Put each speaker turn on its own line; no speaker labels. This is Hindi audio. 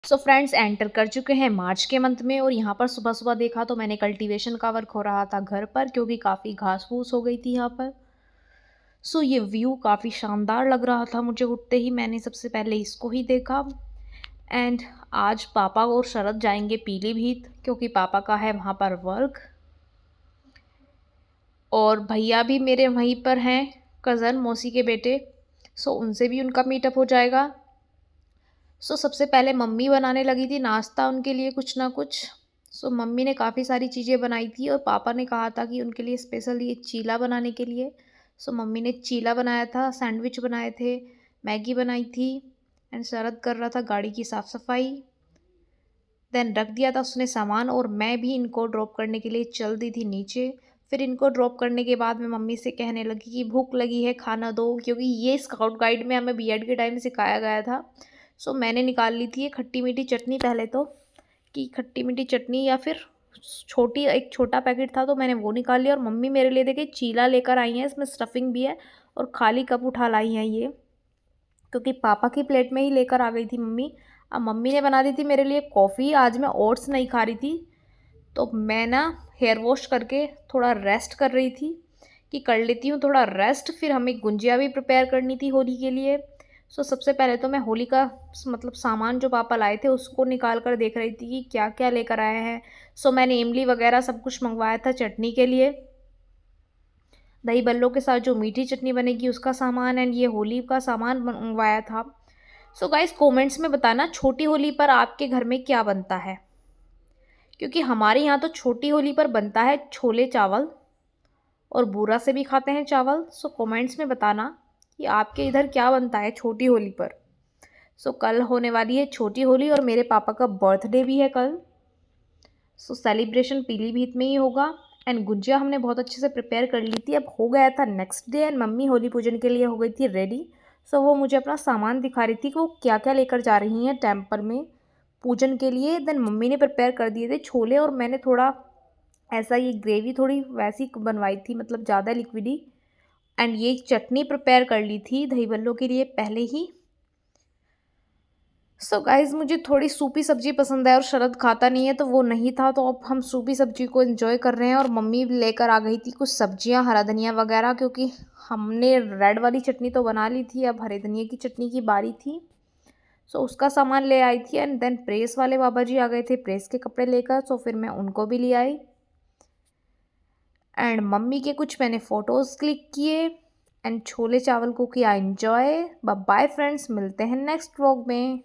सो फ्रेंड्स एंटर कर चुके हैं मार्च के मंथ में और यहाँ पर सुबह सुबह देखा तो मैंने कल्टीवेशन का वर्क हो रहा था घर पर, क्योंकि काफ़ी घास फूस हो गई थी यहाँ पर। सो ये व्यू काफ़ी शानदार लग रहा था मुझे। उठते ही मैंने सबसे पहले इसको ही देखा। एंड आज पापा और शरद जाएंगे पीलीभीत, क्योंकि पापा का है वहाँ पर वर्क। और भैया भी मेरे वहीं पर हैं, कज़न मौसी के बेटे। सो उनसे भी उनका मीटअप हो जाएगा। सो सबसे पहले मम्मी बनाने लगी थी नाश्ता उनके लिए कुछ ना कुछ। सो मम्मी ने काफ़ी सारी चीज़ें बनाई थी और पापा ने कहा था कि उनके लिए स्पेशल ये चीला बनाने के लिए। सो मम्मी ने चीला बनाया था, सैंडविच बनाए थे, मैगी बनाई थी। एंड शरद कर रहा था गाड़ी की साफ़ सफाई। देन रख दिया था उसने सामान और मैं भी इनको ड्रॉप करने के लिए चल दी थी नीचे। फिर इनको ड्रॉप करने के बाद मैं मम्मी से कहने लगी कि भूख लगी है, खाना दो, क्योंकि ये स्काउट गाइड में हमें बीएड के टाइम सिखाया गया था। सो मैंने निकाल ली थी ये खट्टी मीठी चटनी पहले तो, कि खट्टी मीठी चटनी या फिर एक छोटा पैकेट था तो मैंने वो निकाल लिया। और मम्मी मेरे लिए देखिए चीला लेकर आई हैं, इसमें स्टफिंग भी है और खाली कप उठा लाई हैं ये, क्योंकि पापा की प्लेट में ही लेकर आ गई थी मम्मी। अब मम्मी ने बना दी थी मेरे लिए कॉफ़ी। आज मैं ओट्स नहीं खा रही थी, तो मैं ना हेयर वॉश करके थोड़ा रेस्ट कर रही थी, कि कर लेती हूँ थोड़ा रेस्ट। फिर हमें गुंजिया भी प्रिपेयर करनी थी होली के लिए। सो सबसे पहले तो मैं होली का मतलब सामान जो पापा लाए थे उसको निकाल कर देख रही थी कि क्या क्या लेकर आए हैं। सो मैंने इमली वगैरह सब कुछ मंगवाया था चटनी के लिए, दही बल्लों के साथ जो मीठी चटनी बनेगी उसका सामान, एंड ये होली का सामान मंगवाया था। सो गाइस कमेंट्स में बताना छोटी होली पर आपके घर में क्या बनता है, क्योंकि हमारे यहाँ तो छोटी होली पर बनता है छोले चावल और बूरा से भी खाते हैं चावल। सो कमेंट्स में बताना कि आपके इधर क्या बनता है छोटी होली पर। सो कल होने वाली है छोटी होली और मेरे पापा का बर्थडे भी है कल। सो सेलिब्रेशन पीलीभीत में ही होगा। एंड गुजिया हमने बहुत अच्छे से प्रिपेयर कर ली थी, अब हो गया था next day and mummy Holi पूजन के लिए हो गई थी रेडी। सो वो मुझे अपना सामान दिखा रही थी कि वो क्या क्या लेकर जा रही हैं टेम्पल में पूजन के लिए। देन मम्मी ने प्रिपेयर कर दिए थे छोले और मैंने थोड़ा ऐसा ये ग्रेवी थोड़ी वैसी बनवाई थी, मतलब ज़्यादा लिक्विडी। एंड ये चटनी प्रिपेयर कर ली थी दही बल्लों के लिए पहले ही। सो गाइज़ मुझे थोड़ी सूपी सब्ज़ी पसंद है और शरद खाता नहीं है, तो वो नहीं था, तो अब हम सूपी सब्ज़ी को एंजॉय कर रहे हैं। और मम्मी लेकर आ गई थी कुछ सब्जियां, हरा धनिया वगैरह, क्योंकि हमने रेड वाली चटनी तो बना ली थी, अब हरे धनिया की चटनी की बारी थी। सो उसका सामान ले आई थी। एंड देन प्रेस वाले बाबा जी आ गए थे प्रेस के कपड़े लेकर, सो फिर मैं उनको भी ले आई। एंड मम्मी के कुछ मैंने फ़ोटोज़ क्लिक किए एंड छोले चावल को किया एंजॉय। बाय फ्रेंड्स, मिलते हैं नेक्स्ट व्लॉग में।